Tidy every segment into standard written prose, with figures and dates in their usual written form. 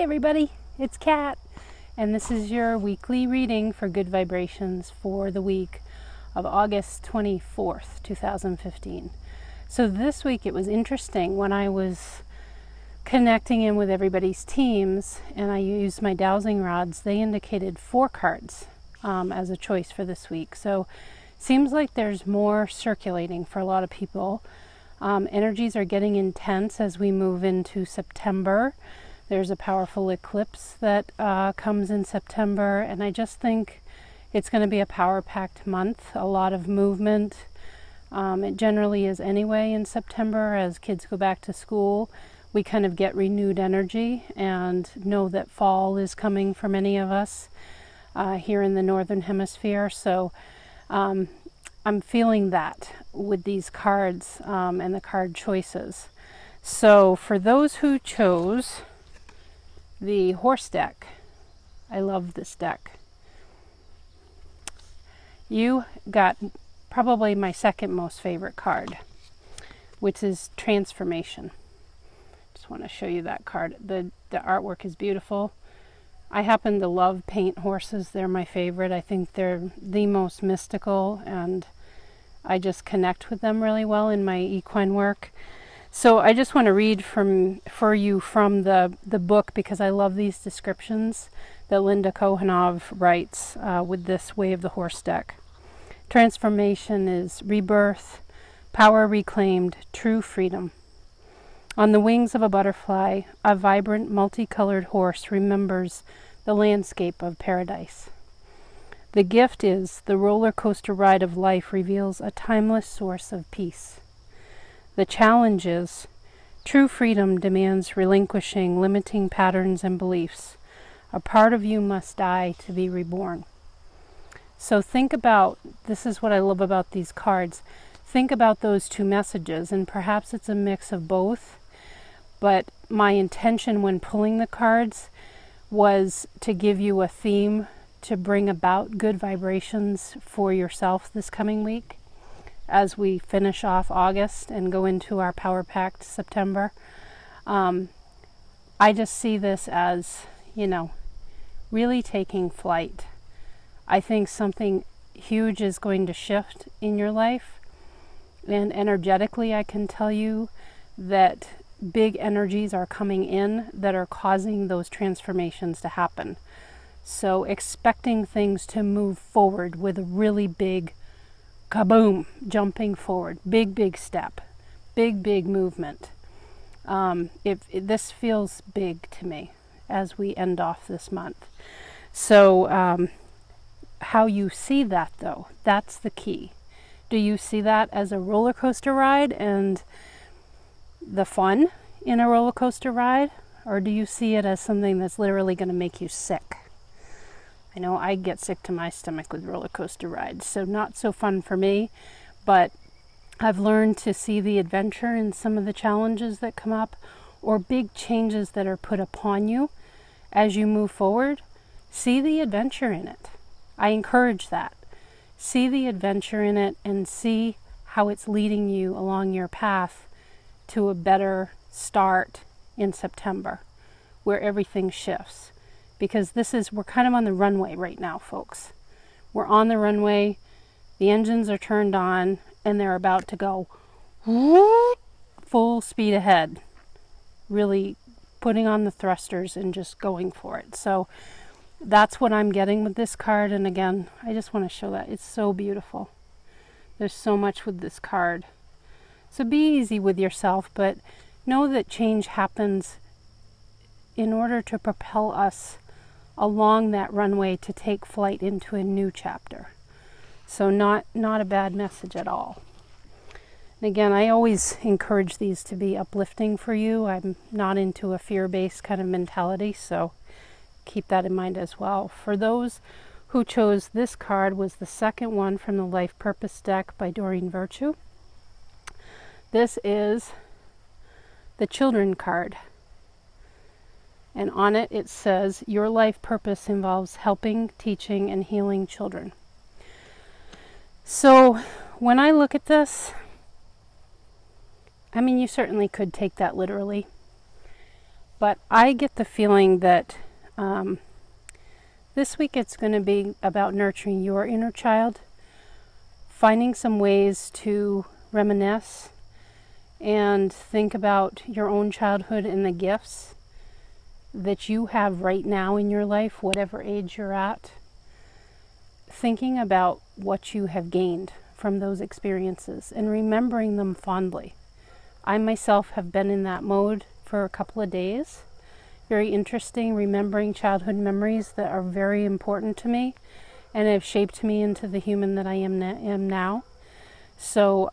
everybody, it's Kat, and this is your weekly reading for good vibrations for the week of August 24th, 2015. So this week it was interesting when I was connecting in with everybody's teams and I used my dowsing rods. They indicated 4 cards as a choice for this week. So seems like there's more circulating for a lot of people. Energies are getting intense as we move into September. There's a powerful eclipse that comes in September, and I just think it's going to be a power-packed month, a lot of movement. It generally is anyway in September as kids go back to school. We kind of get renewed energy and know that fall is coming for many of us here in the Northern Hemisphere. So I'm feeling that with these cards and the card choices. So for those who chose the horse deck, I love this deck. You got probably my second most favorite card, which is Transformation. Just want to show you that card. The artwork is beautiful. I happen to love paint horses. They're my favorite. I think they're the most mystical, and I just connect with them really well in my equine work. So I just want to read for you from the book, because I love these descriptions that Linda Kohanov writes with this Way of the Horse deck. Transformation is rebirth, power reclaimed, true freedom. On the wings of a butterfly, a vibrant, multicolored horse remembers the landscape of paradise. The gift is the roller coaster ride of life reveals a timeless source of peace. The challenge is true freedom demands relinquishing limiting patterns and beliefs. A part of you must die to be reborn. So think about, this is what I love about these cards, think about those two messages, and perhaps it's a mix of both, but my intention when pulling the cards was to give you a theme to bring about good vibrations for yourself this coming week as we finish off August and go into our power-packed September. I just see this as, really taking flight. I think something huge is going to shift in your life, and energetically I can tell you that big energies are coming in that are causing those transformations to happen. So expecting things to move forward with a really big kaboom, jumping forward, big step, big movement. This feels big to me as we end off this month. So how you see that, though, that's the key. Do you see that as a roller coaster ride and the fun in a roller coaster ride, or do you see it as something that's literally going to make you sick? I know I get sick to my stomach with roller coaster rides, so not so fun for me, but I've learned to see the adventure in some of the challenges that come up, or big changes that are put upon you as you move forward. See the adventure in it. I encourage that. See the adventure in it and see how it's leading you along your path to a better start in September, where everything shifts. Because we're kind of on the runway right now, folks. We're on the runway, the engines are turned on, and they're about to go full speed ahead. Really putting on the thrusters and just going for it. So that's what I'm getting with this card. And again, I just want to show that. It's so beautiful. There's so much with this card. So be easy with yourself, but know that change happens in order to propel us along that runway to take flight into a new chapter. So not a bad message at all. And again, I always encourage these to be uplifting for you. I'm not into a fear-based kind of mentality, so keep that in mind as well. For those who chose this card, was the second one from the Life Purpose deck by Doreen Virtue. This is the Children card. And on it, it says, your life purpose involves helping, teaching, and healing children. So when I look at this, I mean, you certainly could take that literally. But I get the feeling that this week it's going to be about nurturing your inner child, finding some ways to reminisce and think about your own childhood and the gifts that you have right now in your life, whatever age you're at. Thinking about what you have gained from those experiences and remembering them fondly. I myself have been in that mode for a couple of days. Very interesting, remembering childhood memories that are very important to me and have shaped me into the human that I am now. So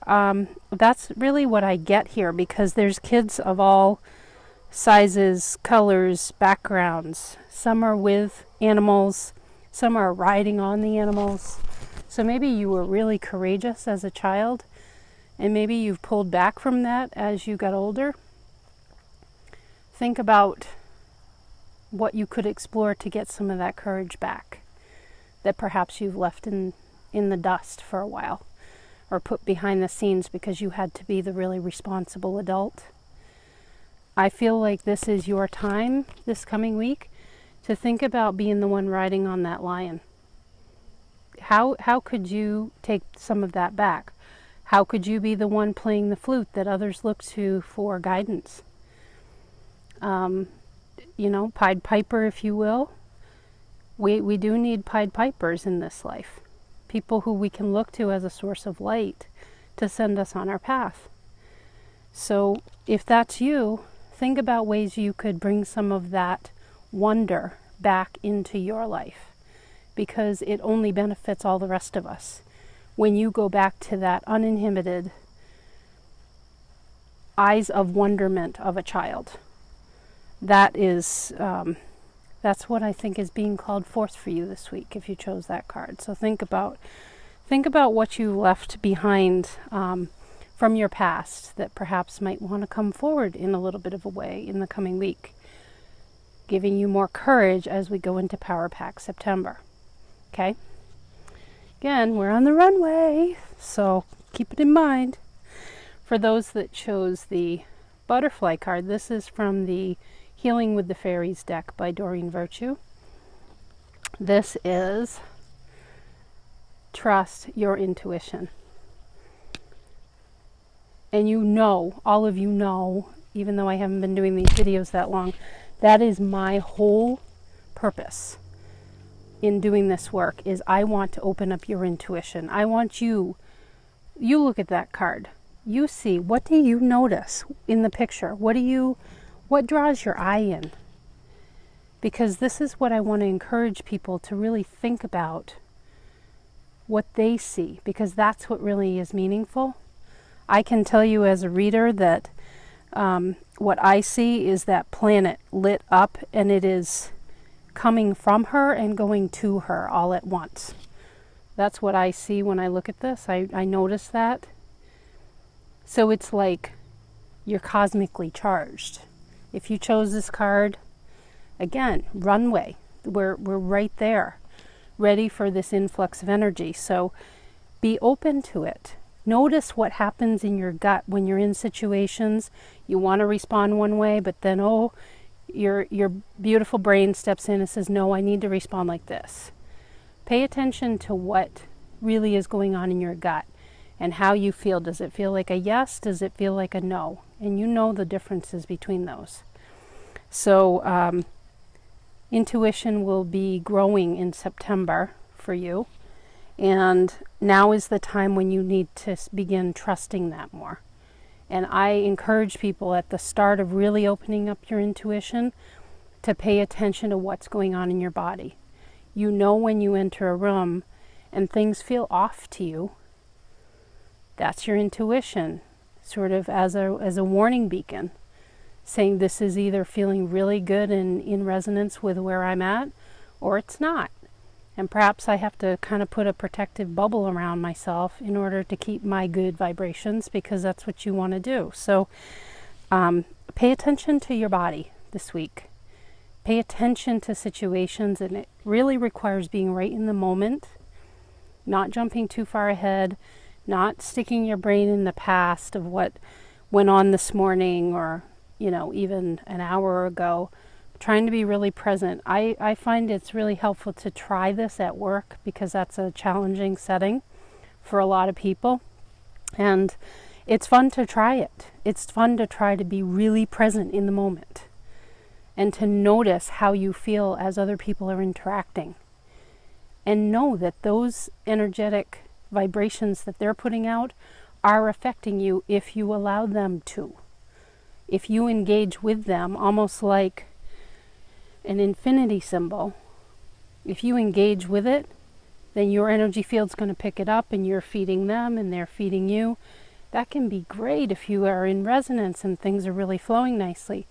that's really what I get here, because there's kids of all sizes, colors, backgrounds. Some are with animals, some are riding on the animals. So maybe you were really courageous as a child, and maybe you've pulled back from that as you got older. Think about what you could explore to get some of that courage back that perhaps you've left in the dust for a while, or put behind the scenes because you had to be the really responsible adult. I feel like this is your time this coming week to think about being the one riding on that lion. How could you take some of that back? How could you be the one playing the flute that others look to for guidance? Pied Piper, if you will. We do need Pied Pipers in this life. People who we can look to as a source of light to send us on our path. So if that's you, think about ways you could bring some of that wonder back into your life, because it only benefits all the rest of us. When you go back to that uninhibited eyes of wonderment of a child, that is, that's what I think is being called forth for you this week if you chose that card. So think about what you left behind from your past that perhaps might want to come forward in a little bit of a way in the coming week, giving you more courage as we go into Power Pack September. Okay? Again, we're on the runway, so keep it in mind. For those that chose the butterfly card, this is from the Healing with the Fairies deck by Doreen Virtue. This is trust your intuition. And all of you know, even though I haven't been doing these videos that long, that is my whole purpose in doing this work, is I want to open up your intuition. I want you look at that card. You see, what do you notice in the picture? What draws your eye in? Because this is what I want to encourage people to really think about, what they see, because that's what really is meaningful. I can tell you as a reader that what I see is that planet lit up, and it is coming from her and going to her all at once. That's what I see when I look at this. I notice that. So it's like you're cosmically charged. If you chose this card, again, runway. We're right there, ready for this influx of energy. So be open to it. Notice what happens in your gut when you're in situations. You want to respond one way, but then, your beautiful brain steps in and says, no, I need to respond like this. Pay attention to what really is going on in your gut and how you feel. Does it feel like a yes? Does it feel like a no? And you know the differences between those. So intuition will be growing in September for you. And now is the time when you need to begin trusting that more. And I encourage people at the start of really opening up your intuition to pay attention to what's going on in your body. You know when you enter a room and things feel off to you, that's your intuition, sort of as a warning beacon, saying this is either feeling really good and in resonance with where I'm at, or it's not. And perhaps I have to kind of put a protective bubble around myself in order to keep my good vibrations, because that's what you want to do. So pay attention to your body this week. Pay attention to situations, and it really requires being right in the moment, not jumping too far ahead, not sticking your brain in the past of what went on this morning, or you know, even an hour ago, trying to be really present. I find it's really helpful to try this at work because that's a challenging setting for a lot of people. And it's fun to try it. It's fun to try to be really present in the moment and to notice how you feel as other people are interacting. And know that those energetic vibrations that they're putting out are affecting you if you allow them to. If you engage with them, almost like an infinity symbol, if you engage with it, then your energy field's going to pick it up and you're feeding them and they're feeding you. That can be great if you are in resonance and things are really flowing nicely.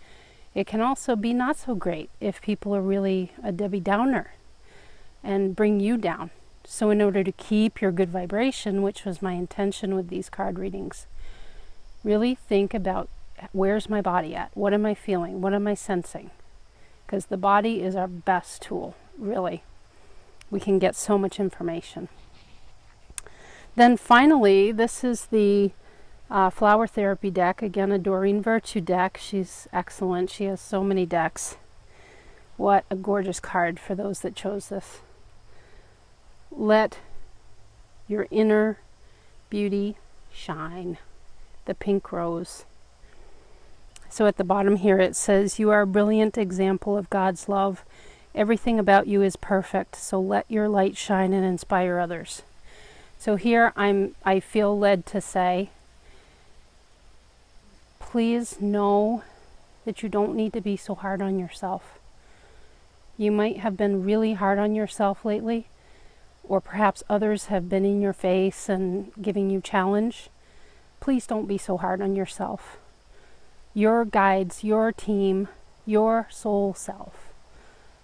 It can also be not so great if people are really a Debbie Downer and bring you down. So in order to keep your good vibration, which was my intention with these card readings, really think about, where's my body at? What am I feeling? What am I sensing? Because the body is our best tool, really. We can get so much information. Then finally, this is the Flower Therapy deck. Again, a Doreen Virtue deck. She's excellent. She has so many decks. What a gorgeous card for those that chose this. Let your inner beauty shine. The pink rose. So at the bottom here it says, you are a brilliant example of God's love. Everything about you is perfect, so let your light shine and inspire others. So here I feel led to say, please know that you don't need to be so hard on yourself. You might have been really hard on yourself lately, or perhaps others have been in your face and giving you challenge. Please don't be so hard on yourself. Your guides, your team, your soul self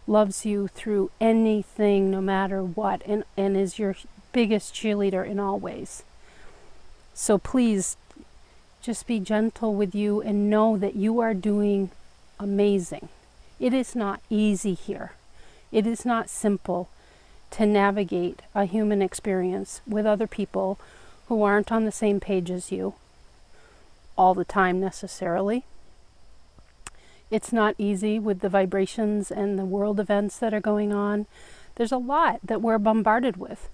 loves you through anything, no matter what, and is your biggest cheerleader in all ways. So please just be gentle with you and know that you are doing amazing. It is not easy here. It is not simple to navigate a human experience with other people who aren't on the same page as you all the time necessarily. It's not easy with the vibrations and the world events that are going on. There's a lot that we're bombarded with.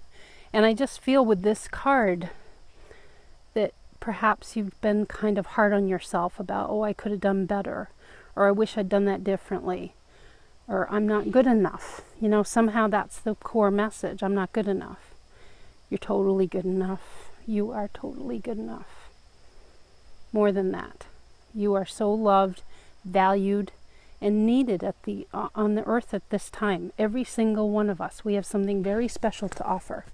And I just feel with this card that perhaps you've been kind of hard on yourself about, oh, I could have done better, or I wish I'd done that differently, or I'm not good enough. You know, somehow that's the core message. I'm not good enough. You're totally good enough. You are totally good enough. More than that. You are so loved, valued, and needed at on the earth at this time. Every single one of us. We have something very special to offer.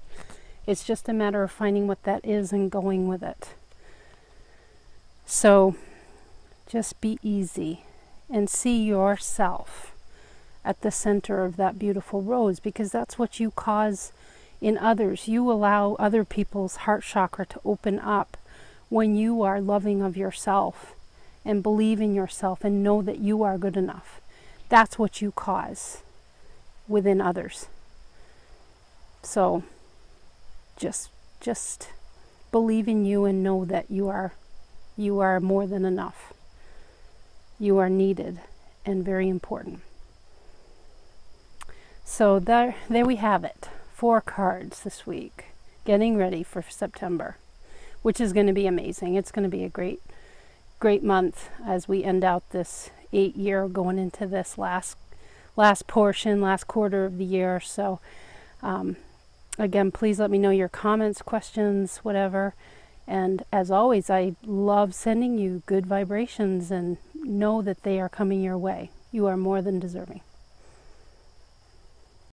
It's just a matter of finding what that is and going with it. So just be easy and see yourself at the center of that beautiful rose, because that's what you cause in others. You allow other people's heart chakra to open up when you are loving of yourself and believe in yourself and know that you are good enough. That's what you cause within others. So just believe in you and know that you are more than enough. You are needed and very important. So there we have it. 4 cards this week, getting ready for September, which is going to be amazing. It's going to be a great month as we end out this 8-year, going into this last quarter of the year. So again, please let me know your comments, questions, whatever. And as always, I love sending you good vibrations, and know that they are coming your way. You are more than deserving.